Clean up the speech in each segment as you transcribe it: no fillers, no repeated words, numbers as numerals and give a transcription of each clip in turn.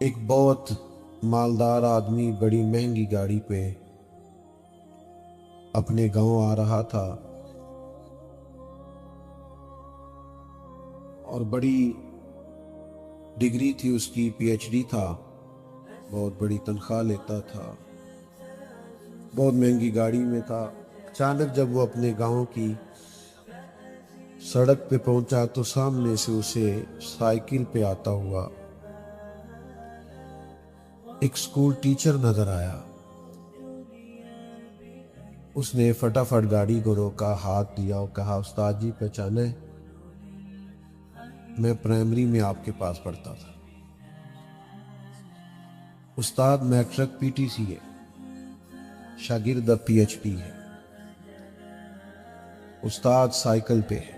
ایک بہت مالدار آدمی بڑی مہنگی گاڑی پہ اپنے گاؤں آ رہا تھا اور بڑی ڈگری تھی اس کی، پی ایچ ڈی تھا، بہت بڑی تنخواہ لیتا تھا، بہت مہنگی گاڑی میں تھا۔ اچانک جب وہ اپنے گاؤں کی سڑک پہ پہنچا تو سامنے سے اسے سائیکل پہ آتا ہوا ایک سکول ٹیچر نظر آیا۔ اس نے فٹافٹ گاڑی کو روکا، ہاتھ دیا اور کہا، استاد جی پہچانے؟ میں پرائمری میں آپ کے پاس پڑھتا تھا۔ استاد میٹرک پی ٹی سی ہے، شاگرد اب پی ایچ ڈی ہے۔ استاد سائیکل پہ ہے،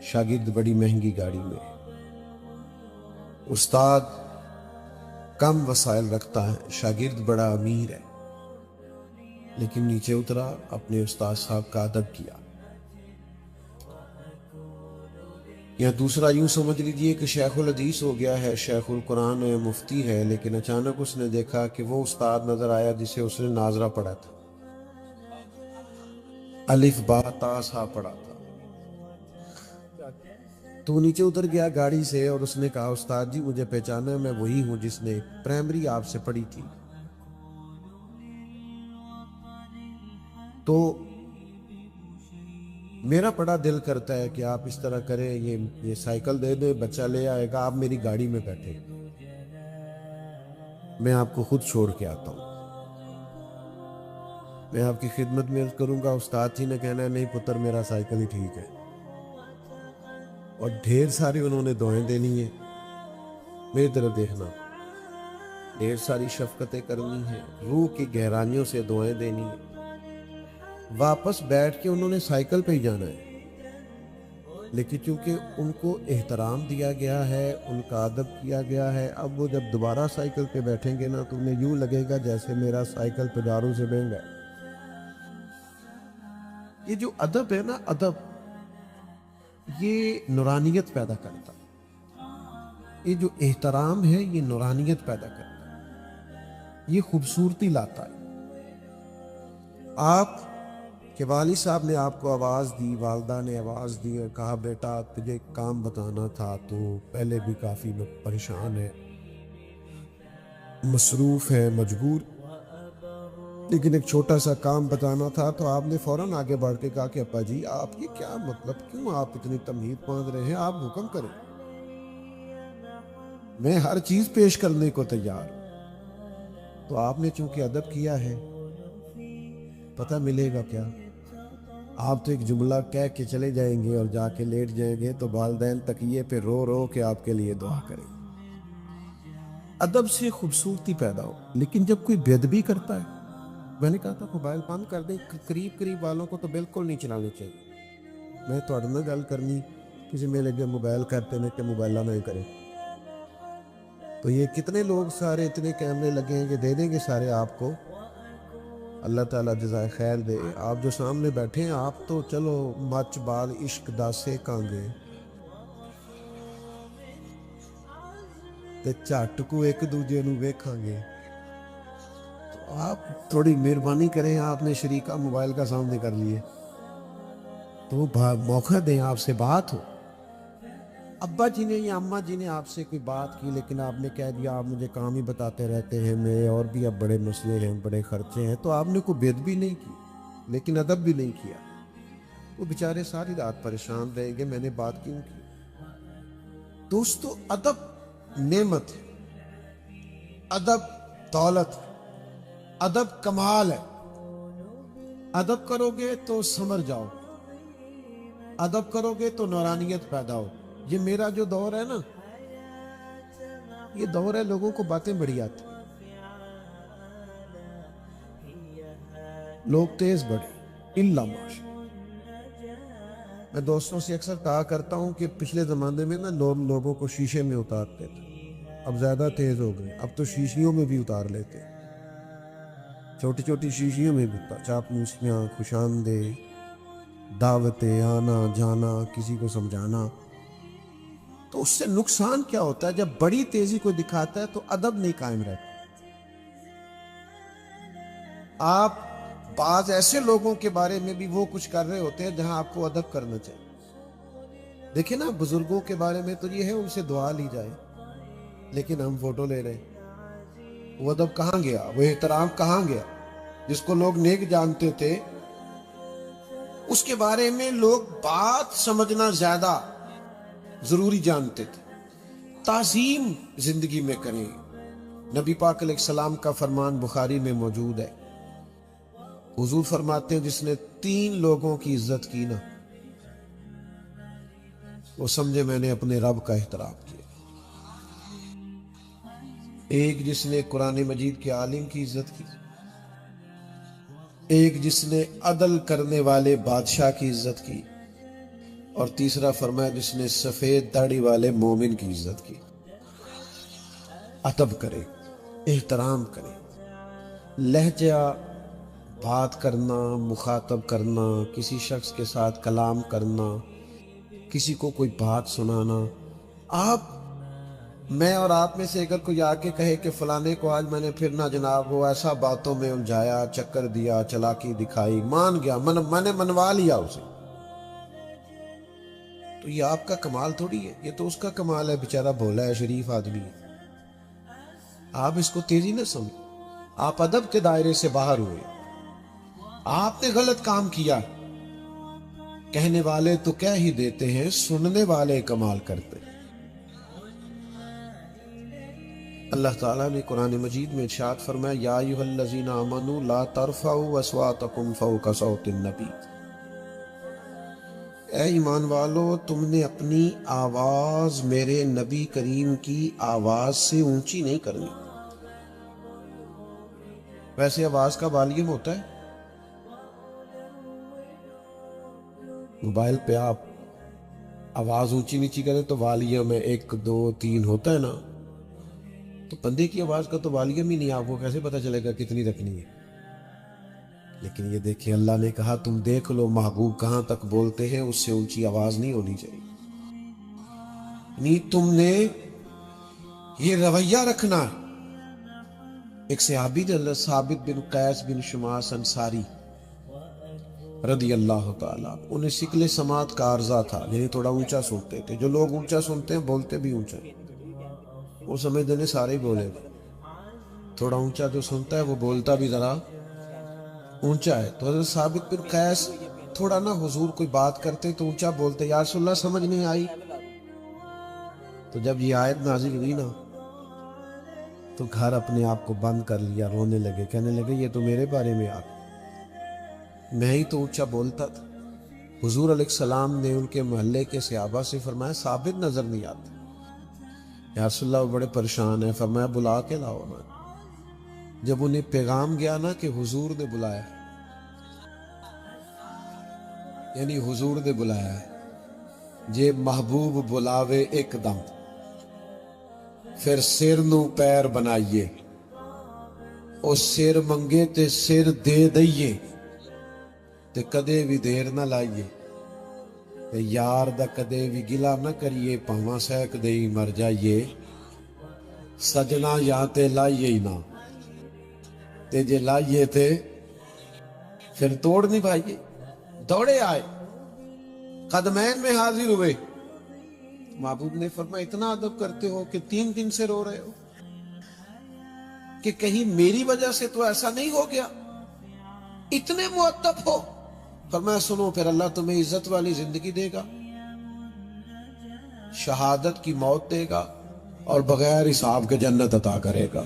شاگرد بڑی مہنگی گاڑی میں ہے۔ استاد کم وسائل رکھتا ہے، شاگرد بڑا امیر ہے، لیکن نیچے اترا، اپنے استاد صاحب کا ادب کیا۔ یا دوسرا یوں سمجھ لیجئے کہ شیخ الحدیث ہو گیا ہے، شیخ القرآن ہے، مفتی ہے، لیکن اچانک اس نے دیکھا کہ وہ استاد نظر آیا جسے اس نے ناظرہ پڑھا تھا، الف با تا سا پڑھا تھا۔ تو نیچے اتر گیا گاڑی سے اور اس نے کہا، استاد جی مجھے پہچانا ہے، میں وہی ہوں جس نے پرائمری آپ سے پڑھی تھی۔ تو میرا بڑا دل کرتا ہے کہ آپ اس طرح کریں، یہ سائیکل دے دیں، بچہ لے آئے گا، آپ میری گاڑی میں بیٹھے، میں آپ کو خود چھوڑ کے آتا ہوں۔ میں آپ کی خدمت میں عرض کروں گا، استاد جی نے کہنا ہے، نہیں پتر میرا سائیکل ہی ٹھیک ہے، اور ڈھیر ساری انہوں نے دعائیں دینی ہیں۔ میری طرف دیکھنا، ڈھیر ساری شفقتیں کرنی ہیں، روح کی گہرائیوں سے دعائیں دینی ہیں۔ واپس بیٹھ کے انہوں نے سائیکل پہ ہی جانا ہے، لیکن چونکہ ان کو احترام دیا گیا ہے، ان کا ادب کیا گیا ہے، اب وہ جب دوبارہ سائیکل پہ بیٹھیں گے نا تو انہیں یوں لگے گا جیسے میرا سائیکل پجاروں سے مہنگا ہے۔ یہ جو ادب ہے نا، ادب یہ نورانیت پیدا کرتا ہے، یہ جو احترام ہے یہ نورانیت پیدا کرتا ہے، یہ خوبصورتی لاتا ہے۔ آپ کہ والد صاحب نے آپ کو آواز دی، والدہ نے آواز دی اور کہا، بیٹا تجھے کام بتانا تھا، تو پہلے بھی کافی پریشان ہے، مصروف ہے، مجبور، لیکن ایک چھوٹا سا کام بتانا تھا۔ تو آپ نے فوراً آگے بڑھ کے کہا کہ ابا جی آپ یہ کیا مطلب، کیوں آپ اتنی تمہید باندھ رہے ہیں، آپ حکم کریں، میں ہر چیز پیش کرنے کو تیار ہوں۔ تو آپ نے چونکہ ادب کیا ہے، پتہ ملے گا کیا، آپ تو ایک جملہ کہہ کے چلے جائیں گے اور جا کے لیٹ جائیں گے تو والدین تکیے پہ رو رو کے آپ کے لیے دعا کریں گے۔ ادب سے خوبصورتی پیدا ہو، لیکن جب کوئی بے ادبی کرتا ہے، میں نے کہا تھا موبائل بند کر دیں، قریب والوں کو تو بالکل نہیں چلانے چاہیے۔ میں تھوڑے نہ گل کرنی کسی میں لگے موبائل کرتے ہیں کہ موبائلہ نہیں کریں، تو یہ کتنے لوگ سارے اتنے کیمرے لگے ہیں کہ دے دیں گے سارے آپ کو، اللہ تعالیٰ جزائے خیر دے۔ آپ جو سامنے بیٹھے ہیں آپ تو چلو مچ بال عشق دا سیکاں گے تے جھٹ کو ایک دوجے نو ویکھاں گے، تو آپ تھوڑی مہربانی کریں، آپ نے شریکہ موبائل کا سامنے کر لیے تو موقع دیں، آپ سے بات ہو۔ ابا جی نے یا اماں جی نے آپ سے کوئی بات کی، لیکن آپ نے کہہ دیا آپ مجھے کام ہی بتاتے رہتے ہیں، میرے اور بھی اب بڑے مسئلے ہیں، بڑے خرچے ہیں، تو آپ نے کوئی بے ادبی نہیں کی لیکن ادب بھی نہیں کیا، وہ بیچارے ساری رات پریشان رہیں گے میں نے بات کیوں کی۔ دوستو ادب نعمت ہے، ادب دولت ہے، ادب کمال ہے۔ ادب کرو گے تو سمر جاؤ، ادب کرو گے تو نورانیت پیدا ہو۔ یہ میرا جو دور ہے نا، یہ دور ہے لوگوں کو باتیں بڑی آتی، لوگ تیز بڑھے اللہ ماشاء۔ میں دوستوں سے اکثر کہا کرتا ہوں کہ پچھلے زمانے میں نا لوگوں کو شیشے میں اتارتے تھے، اب زیادہ تیز ہو گئے، اب تو شیشیوں میں بھی اتار لیتے، چھوٹی چھوٹی شیشیوں میں بھی چاپلوسیاں، خوش آمدید، دعوتیں، آنا جانا، کسی کو سمجھانا۔ تو اس سے نقصان کیا ہوتا ہے؟ جب بڑی تیزی کو دکھاتا ہے تو ادب نہیں قائم رہتا. آپ بعض ایسے لوگوں کے بارے میں بھی وہ کچھ کر رہے ہوتے ہیں جہاں آپ کو ادب کرنا چاہیے. دیکھیں نا بزرگوں کے بارے میں تو یہ ہے ان سے دعا لی جائے، لیکن ہم فوٹو لے رہے ہیں. وہ ادب کہاں گیا؟ وہ احترام کہاں گیا؟ جس کو لوگ نیک جانتے تھے اس کے بارے میں لوگ بات سمجھنا زیادہ ضروری جانتے تھے. تعظیم زندگی میں کریں. نبی پاک علیہ السلام کا فرمان بخاری میں موجود ہے. حضور فرماتے ہیں جس نے 3 لوگوں کی عزت کی نا، وہ سمجھے میں نے اپنے رب کا احترام کیا. ایک جس نے قرآن مجید کے عالم کی عزت کی، ایک جس نے عدل کرنے والے بادشاہ کی عزت کی، اور تیسرا فرمایا جس نے سفید داڑھی والے مومن کی عزت کی. ادب کرے، احترام کرے. لہجہ بات کرنا، مخاطب کرنا، کسی شخص کے ساتھ کلام کرنا، کسی کو کوئی بات سنانا. میں اور آپ میں سے اگر کوئی آ کے کہے کہ فلانے کو آج میں نے پھر نہ جناب وہ ایسا باتوں میں الجھایا، چکر دیا، چلاکی دکھائی، مان گیا، میں نے منوا لیا اسے، تو یہ آپ کا کمال تھوڑی ہے، یہ تو اس کا کمال ہے. بیچارہ بھولا ہے، شریف آدمی ہے. آپ اس کو تیزی نہ سمجھیں. آپ ادب کے دائرے سے باہر ہوئے. آپ نے غلط کام کیا، کہنے والے تو کہہ ہی دیتے ہیں، سننے والے کمال کرتے ہیں. اللہ تعالیٰ نے قرآن مجید میں ارشاد فرمایا یا ایھا الذین آمنوا لا ترفعوا اصواتکم فوق صوت النبی. اے ایمان والو، تم نے اپنی آواز میرے نبی کریم کی آواز سے اونچی نہیں کرنی. ویسے آواز کا والیوم ہوتا ہے، موبائل پہ آپ آواز اونچی نیچی کریں تو والیوم ہے 1 2 3 ہوتا ہے نا. تو بندے کی آواز کا تو والیوم ہی نہیں، آپ کو کیسے پتا چلے گا کتنی رکھنی ہے؟ لیکن یہ دیکھیں اللہ نے کہا تم دیکھ لو محبوب کہاں تک بولتے ہیں، اس سے اونچی آواز نہیں ہونی چاہیے. نہیں، تم نے یہ رویہ رکھنا ہے. ایک صحابی تھے ثابت بن قیس بن شماس انصاری رضی اللہ تعالیٰ، انہیں شکل سماعت کا عارضہ تھا، یعنی تھوڑا اونچا سنتے تھے. جو لوگ اونچا سنتے ہیں بولتے بھی اونچا، وہ سمجھتے ہیں سارے ہی بولے گا. تھوڑا اونچا جو سنتا ہے وہ بولتا بھی ذرا اونچا ہے. تو حضرت ثابت بن قیس تھوڑا نا حضور کوئی بات کرتے تو اونچا بولتے، یا رسول اللہ سمجھ نہیں آئی. تو جب یہ آیت نازل ہوئی نا تو گھر اپنے آپ کو بند کر لیا، رونے لگے، کہنے لگے یہ تو میرے بارے میں میں ہی تو اونچا بولتا تھا. حضور علیہ السلام نے ان کے محلے کے صحابہ سے فرمایا ثابت نظر نہیں آتے. یا رسول اللہ وہ بڑے پریشان ہیں. فرمایا بلا کے لاؤ نا. جب انہیں پیغام گیا نا کہ حضور نے بلایا، یعنی حضور نے بلایا ہے، جے محبوب بلاوے ایک دم پھر سر نو پیر بنائیے، او سر منگے تے سر دے دئیے، تے کدے بھی دیر نہ لائیے، تے یار دا کدے بھی گلا نہ کریے، پاواں سیک دے ہی مر جائیے، سجنا یا تے لائیے ہی نہ، تے جے لائیے تے پھر توڑ نہیں پائیے. دوڑے آئے، قدمین میں حاضر ہوئے. محبوب نے فرمایا اتنا ادب کرتے ہو کہ 3 دن سے رو رہے ہو، کہ کہیں میری وجہ سے تو ایسا نہیں ہو گیا، اتنے مؤدب ہو. فرمایا سنو پھر اللہ تمہیں عزت والی زندگی دے گا، شہادت کی موت دے گا، اور بغیر حساب کے جنت عطا کرے گا.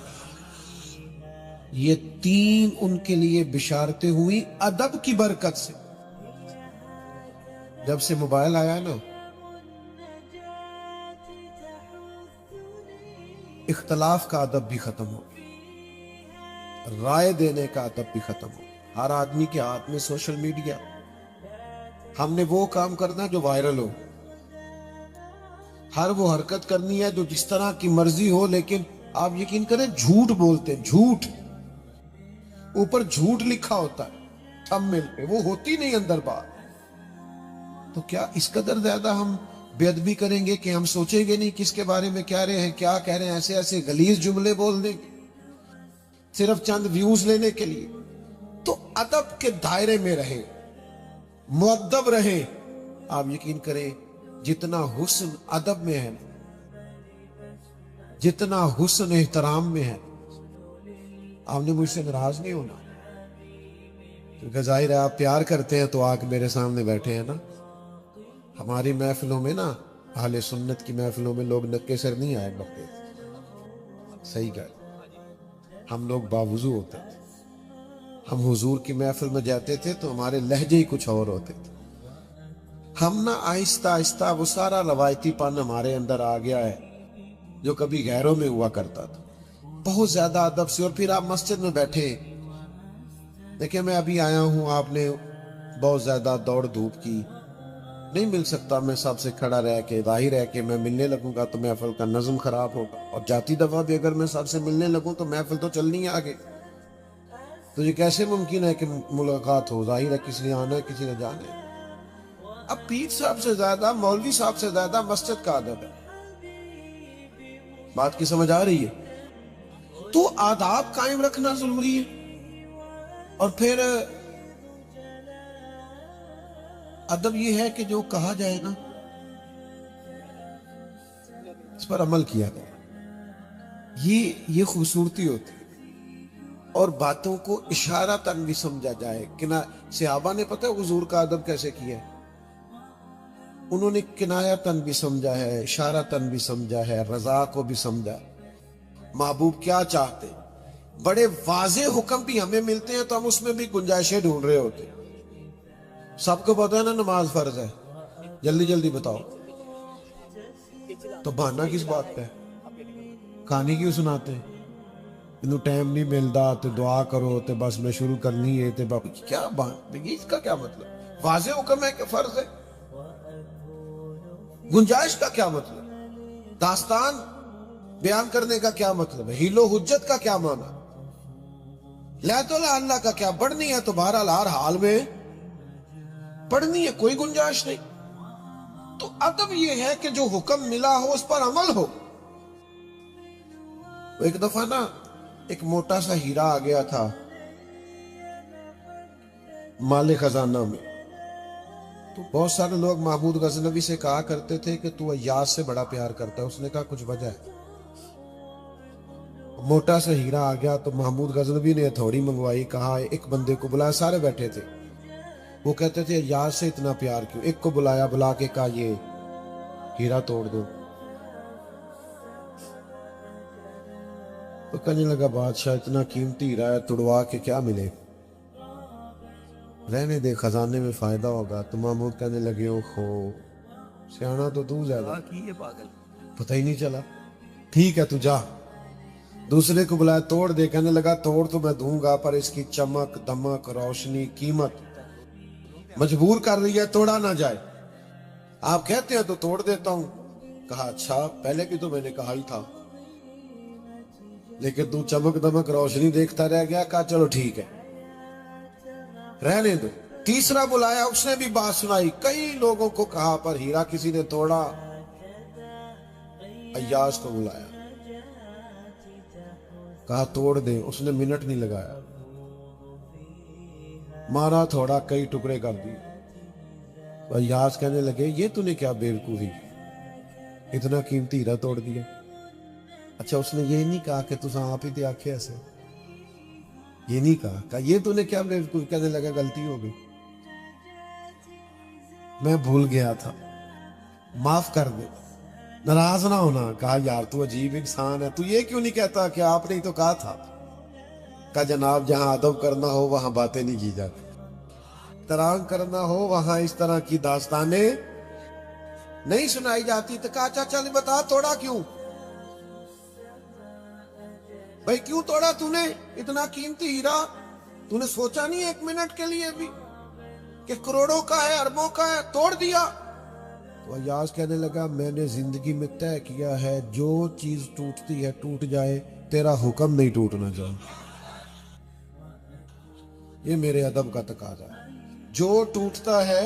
یہ 3 ان کے لیے بشارتیں ہوئی ادب کی برکت سے. جب سے موبائل آیا نا، اختلاف کا ادب بھی ختم ہو، رائے دینے کا ادب بھی ختم ہو. ہر آدمی کے ہاتھ میں سوشل میڈیا. ہم نے وہ کام کرنا جو وائرل ہو، ہر وہ حرکت کرنی ہے جو جس طرح کی مرضی ہو. لیکن آپ یقین کریں جھوٹ بولتے، جھوٹ اوپر جھوٹ لکھا ہوتا ہے تھمبنیل پہ، وہ ہوتی نہیں اندر بات. تو کیا اس قدر زیادہ ہم بے ادبی کریں گے کہ ہم سوچیں گے نہیں کس کے بارے میں کہہ رہے ہیں، کیا کہہ رہے ہیں، ایسے ایسے غلیظ جملے بول دیں گے صرف چند ویوز لینے کے لیے. تو ادب کے دائرے میں رہیں، مؤدب رہیں. آپ یقین کریں جتنا حسن ادب میں ہے، جتنا حسن احترام میں ہے، آپ نے مجھ سے ناراض نہیں ہونا. کیونکہ ظاہر ہے آپ پیار کرتے ہیں تو آ کے میرے سامنے بیٹھے ہیں نا. ہماری محفلوں میں نا، اہل سنت کی محفلوں میں لوگ نکے سر نہیں آئے کرتے. صحیح کہا، ہم لوگ باوضو ہوتے تھے. ہم حضور کی محفل میں جاتے تھے تو ہمارے لہجے ہی کچھ اور ہوتے تھے. ہم نا آہستہ آہستہ وہ سارا روایتی پن ہمارے اندر آ گیا ہے جو کبھی غیروں میں ہوا کرتا تھا، بہت زیادہ ادب سے. اور پھر آپ مسجد میں بیٹھے، دیکھیں میں ابھی آیا ہوں، آپ نے بہت زیادہ دوڑ دھوپ کی، نہیں مل سکتا میں سب سے کھڑا رہ کے. ظاہر ہے کہ میں ملنے لگوں گا تو محفل کا نظم خراب ہوگا، اور جاتی دفعہ بھی اگر میں سب سے ملنے لگوں تو محفل تو چلنی ہے آگے. تو یہ کیسے ممکن ہے کہ ملاقات ہو؟ ظاہر ہے کسی نے آنا ہے، کسی نے جانا ہے. اب پیر صاحب سے زیادہ، مولوی صاحب سے زیادہ مسجد کا ادب ہے. بات کی سمجھ آ رہی ہے؟ تو آداب قائم رکھنا ضروری ہے. اور پھر ادب یہ ہے کہ جو کہا جائے نا اس پر عمل کیا جائے، یہ خوبصورتی ہوتی ہے. اور باتوں کو اشارتاً بھی سمجھا جائے. صحابہ نے پتہ ہے حضور کا ادب کیسے کیا ہے؟ انہوں نے کنایتاً بھی سمجھا ہے، اشارتاً بھی سمجھا ہے، رضا کو بھی سمجھا. محبوب کیا چاہتے، بڑے واضح حکم بھی ہمیں ملتے ہیں تو ہم اس میں بھی گنجائشیں ڈھونڈ رہے ہوتے. سب کو پتہ ہے نا نماز فرض ہے، جلدی جلدی بتاؤ، تو بہانہ کس بات پہ؟ کہانی کیوں سناتے ہیں؟ انہوں ٹائم نہیں ملتا تو دعا کرو تو بس میں شروع کرنی ہے تو کیا بات، اس کا کیا مطلب؟ واضح حکم ہے کہ فرض ہے. گنجائش کا کیا مطلب؟ داستان بیان کرنے کا کیا مطلب ہے؟ ہیل و حجت کا کیا معنی؟ لیت اللہ کا کیا؟ پڑھنی ہے تو بہرحال ہر حال میں پڑھنی ہے، کوئی گنجائش نہیں. تو ادب یہ ہے کہ جو حکم ملا ہو اس پر عمل ہو. ایک دفعہ نا ایک موٹا سا ہیرا آ گیا تھا مال خزانہ میں. تو بہت سارے لوگ محمود غزنوی سے کہا کرتے تھے کہ تو ایاز سے بڑا پیار کرتا ہے. اس نے کہا کچھ وجہ ہے. موٹا سا ہیرا آ گیا تو محمود غزنوی نے ہتھوڑی منگوائی، کہا ایک بندے کو بلایا. سارے بیٹھے تھے، وہ کہتے تھے ایاز سے اتنا پیار کیوں؟ ایک کو بلایا، بلا کے کہا یہ ہیرا توڑ دو. تو کہنے لگا بادشاہ اتنا قیمتی ہیرا ہے، توڑوا کے کیا ملے، رہنے دے، خزانے میں فائدہ ہوگا. تو محمود کہنے لگے اوہو سیانا تو زیادہ پتہ ہی نہیں چلا. ٹھیک ہے تو جا. دوسرے کو بلایا، توڑ دے. کہنے لگا توڑ تو میں دوں گا پر اس کی چمک دمک روشنی قیمت مجبور کر رہی ہے، توڑا نہ جائے. آپ کہتے ہیں تو توڑ دیتا ہوں. کہا اچھا پہلے بھی تو میں نے کہا ہی تھا، لیکن تو چمک دمک روشنی دیکھتا رہ گیا. کہا چلو ٹھیک ہے رہنے دو. تیسرا بلایا، اس نے بھی بات سنائی. کئی لوگوں کو کہا پر ہیرا کسی نے توڑا. ایاز کو بلایا، کہا توڑ دے. اس نے منٹ نہیں لگایا، مارا تھوڑا، کئی ٹکڑے کر دی. ایاز کہنے لگے یہ تو نے کیا بیوقوفی، اتنا قیمتی ہیرا توڑ دیا. اچھا اس نے یہ نہیں کہا کہ تو آپ ہی تے آنکھیں ایسے، یہ نہیں کہا یہ تو نے کیا بیوقوفی. کہنے لگا غلطی ہو گئی، میں بھول گیا تھا، معاف کر دے، ناراض نہ ہونا. کہا یار تو عجیب انسان ہے، تو یہ کیوں نہیں کہتا کہ آپ نے ہی تو کہا تھا. کہا جناب جہاں ادب کرنا ہو وہاں باتیں نہیں کی جاتی، احترام کرنا ہو وہاں اس طرح کی داستانیں نہیں سنائی جاتی. تو کہا اچھا چل بتا توڑا کیوں بھائی، کیوں توڑا تو نے اتنا قیمتی ہیرا؟ تو نے سوچا نہیں ایک منٹ کے لیے بھی کہ کروڑوں کا ہے، اربوں کا ہے، توڑ دیا. تو ایاز کہنے لگا میں نے زندگی میں طے کیا ہے جو چیز ٹوٹتی ہے ٹوٹ جائے، تیرا حکم نہیں ٹوٹنا چاہیے. یہ میرے ادب کا تقاضا ہے. جو ٹوٹتا ہے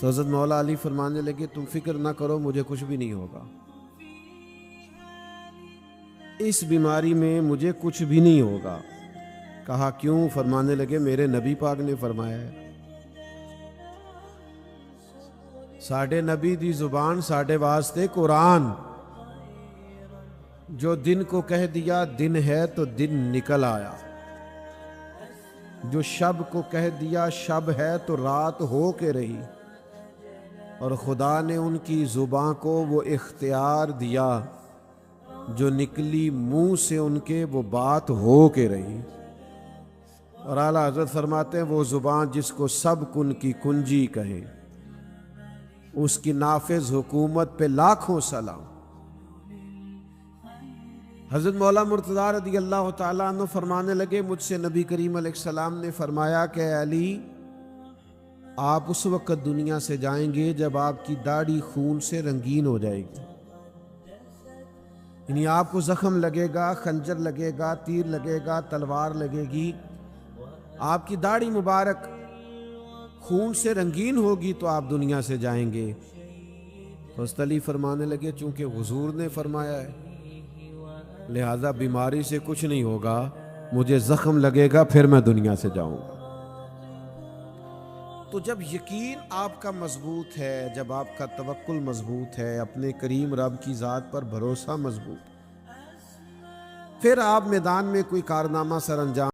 تو حضرت مولا علی فرمانے لگے تم فکر نہ کرو، مجھے کچھ بھی نہیں ہوگا، اس بیماری میں مجھے کچھ بھی نہیں ہوگا۔ کہا کیوں؟ فرمانے لگے میرے نبی پاک نے فرمایا ہے، ساڈے نبی دی زبان ساڈے واسطے قرآن، جو دن کو کہہ دیا دن ہے تو دن نکل آیا، جو شب کو کہہ دیا شب ہے تو رات ہو کے رہی، اور خدا نے ان کی زبان کو وہ اختیار دیا، جو نکلی منہ سے ان کے وہ بات ہو کے رہی۔ اور اعلیٰ حضرت فرماتے ہیں وہ زبان جس کو سب کن کی کنجی کہے، اس کی نافذ حکومت پہ لاکھوں سلام۔ حضرت مولا مرتضیٰ رضی اللہ تعالیٰ عنہ فرمانے لگے مجھ سے نبی کریم علیہ السلام نے فرمایا کہ اے علی، آپ اس وقت دنیا سے جائیں گے جب آپ کی داڑھی خون سے رنگین ہو جائے گی، یعنی آپ کو زخم لگے گا، خنجر لگے گا، تیر لگے گا، تلوار لگے گی، آپ کی داڑھی مبارک خون سے رنگین ہوگی تو آپ دنیا سے جائیں گے۔ تو حضرت علی فرمانے لگے چونکہ حضور نے فرمایا ہے لہذا بیماری سے کچھ نہیں ہوگا، مجھے زخم لگے گا پھر میں دنیا سے جاؤں گا۔ تو جب یقین آپ کا مضبوط ہے، جب آپ کا توکل مضبوط ہے، اپنے کریم رب کی ذات پر بھروسہ مضبوط، پھر آپ میدان میں کوئی کارنامہ سر انجام